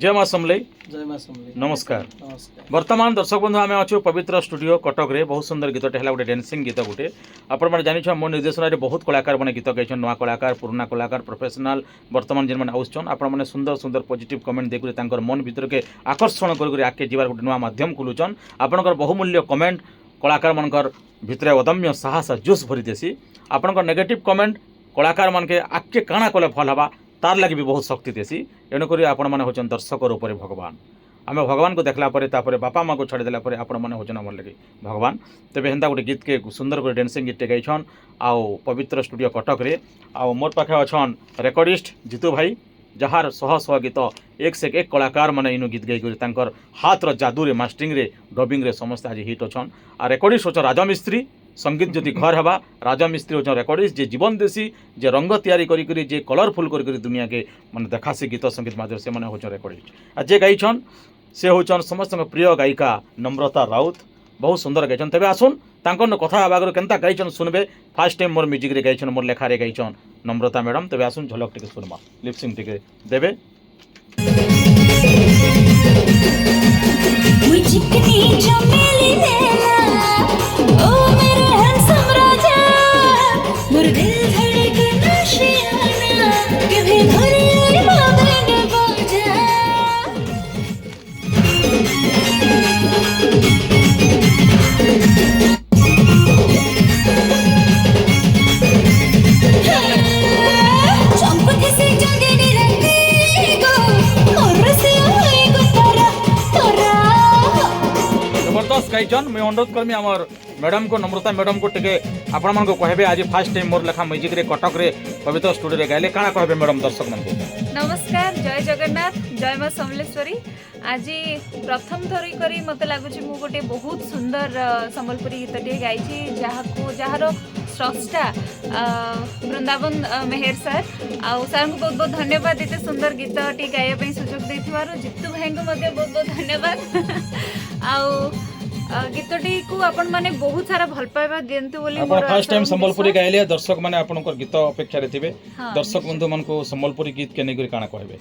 जय माँ समलई। जय माँ समलई। नमस्कार। नमस्कार। वर्तमान दर्शक बंधु आम अच्छु पवित्र स्टूडियो कटक रे बहुत सुंदर गीत है गोटे डांसिंग गीत गोटे आपण जान मो निर्देशन में बहुत कलाकार मैंने गीत गाई नुआ कलाकार पुराना कलाकार प्रोफेशनल वर्तमान जिन मैंने आउन आपने सुंदर सुंदर पॉजिटिव कमेंट देखिए मन भीतर के आकर्षण कर आगे जीवार गोटे नुआ माध्यम खुलुचन आपंकर बहुमूल्य कमेंट कलाकार मानकर भितर अदम्य साहस जोश भरी देसी आपंकर नेगेटिव कमेंट कलाकार मान के आगे काଣା कले भल हवा तार लगे भी बहुत शक्ति देसी एणुक आपण मैंने होचन दर्शक रूप भगवान आम भगवान को देखला तापर बापा माँ को छाड़देला आपण मैंने होचन आम लगे भगवान तेज हेन्ता गोटे गीत के सुंदर गोटे डांसिंग गीत गाइछन आउ पवित्र स्टूडियो कटक रे आउ मोर पाखे अच्छन रेकर्डिस्ट जीतू भाई जहार शह शह गीत एक से एक कलाकार मैंने इनु गीत गाई हाथ जादू रे मास्टरिंग रे डबिंग रे समस्त आज हिट अच्छन आ रेकर्डिस्ट होचन राजा मिस्त्री संगीत जदि घर हवा राजा मिस्त्री होचन रेकर्डिस्ट जे जीवन देसी जे रंग तैयारी करी जे कलरफुल करी दुनिया के माने देखासी गीत संगीत माध्यम से मैंने होचन रेकर्डिस्ट आ जे गाइछन से होचन समस्त प्रिय गायिका नम्रता राउत बहुत सुंदर गाइछन तेबे आसुन तांकर कथा आगर केनता गाइछन सुनबे फास्ट टाइम मोर म्यूजिक रे गाइछन मोर लेखा रे गाइछन नम्रता मैडम तेबे आसुन झलक टिके सुनमा लिपसिंग टिके देबे गाइछन मैं अनुरोध करमी आमर मैडम को नम्रता मैडम को टिके आपण मन को कहबे आज फास्ट टाइम मोर लेखा म्यूजिक रे कटक रे पवित्र स्टूडियो रे गाइले काना कहबे मैडम दर्शक मन को नमस्कार जय जगन्नाथ जय माँ समलेश्वरी आज प्रथम थरी करी मते लागुची मु गोटे बहुत सुंदर संबलपुरी गीत टे गाइची जहार स्रष्टा वृंदावन मेहर सर आउ सर को बहुत बहुत धन्यवाद एते सुंदर गीत टी गाया पे सुजोग देथिवारो जितु भाई को मते बहुत बहुत धन्यवाद आउ गीतटी को आपण माने बहुत सारा भल पाइबा दियंतु बोली आपण फर्स्ट टाइम संबलपुरी गाइले दर्शक माने आपनकर गीत अपेक्षा रे थिबे दर्शक बंधु मन को संबलपुरी गीत के नेगरी काना कहबे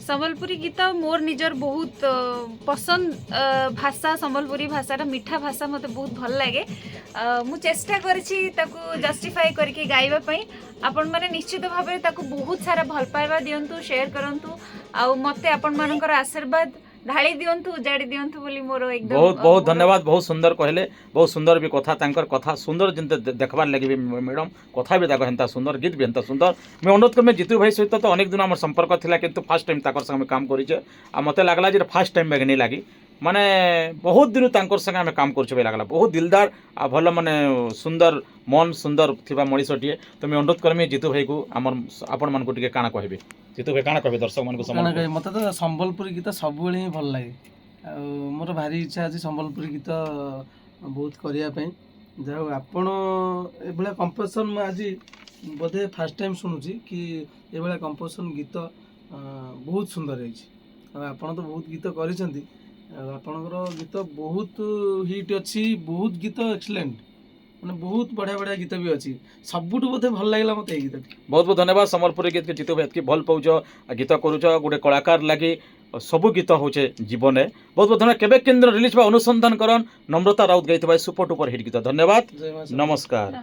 संबलपुरी गीत मोर निजर बहुत पसंद भाषा संबलपुरी भाषा मीठा भाषा मते बहुत भल लागे मु चेष्टा करछि ताकू जस्टिफाई करके गाइबा पई आपण माने निश्चित भाबे ताकू बहुत सारा भल पाइबा दियंतु शेयर करंतु आ मते आपण मानकर आशीर्वाद ढाली दियंतु उजाड़ी दियंतु बोली मोर एकदम बहुत बहुत धन्यवाद बहुत सुंदर कहले बहुत सुंदर भी कथा तांकर कथा सुंदर जिनते देखबार लगे मैडम कथा भी ताको हेंता सुंदर गीत भी हेंता सुंदर मैं अनुरोध करमे जीतू भाई सहित तो अनेक दिन हमर संपर्क थिला किंतु फर्स्ट टाइम ताकर संग काम करिचे आ मते लागला जे फर्स्ट टाइम बेगनी लागी माने बहुत दिन तांकर संग हम काम करछे लागला बहुत दिलदार आ भल माने सुंदर मन सुंदर थिबा मणिसटिए तो मैं अनुरोध करमे जीतू भाई को हमर आपण मन को टिके काना कहबे जीतू भाई काना कहबे दर्शक मन को समझ मते तो संबलपुरी गीत सब बेले ही भल लागे मोर भारी इच्छा अछि संबलपुरी गीत बहुत करिया पे जाओ आपण एबला कंपोजिशन में आज बोधे फर्स्ट टाइम सुनुची कि एबला कंपोजिशन गीत बहुत सुंदर है आपण तो बहुत गीत करिसेंती आपणकर गीत बहुत हिट अच्छी बहुत गीत एक्सीलेंट माने बहुत बढ़िया बढ़िया गीत भी अच्छी सबुठ बोधे भल लागला मते ए गीत बहुत बहुत धन्यवाद संबलपुरी गीत के जीतू भाई की भल पाउछ गीत करूछ गोटे कलाकार लगी सबू गीत होचे जीवन में बहुत बहुत धन्यवाद केबे केंद्र रिलीज बा अनुसंधान करन नम्रता राउत गाइतबा सुपर डुपर हिट गीत धन्यवाद नमस्कार।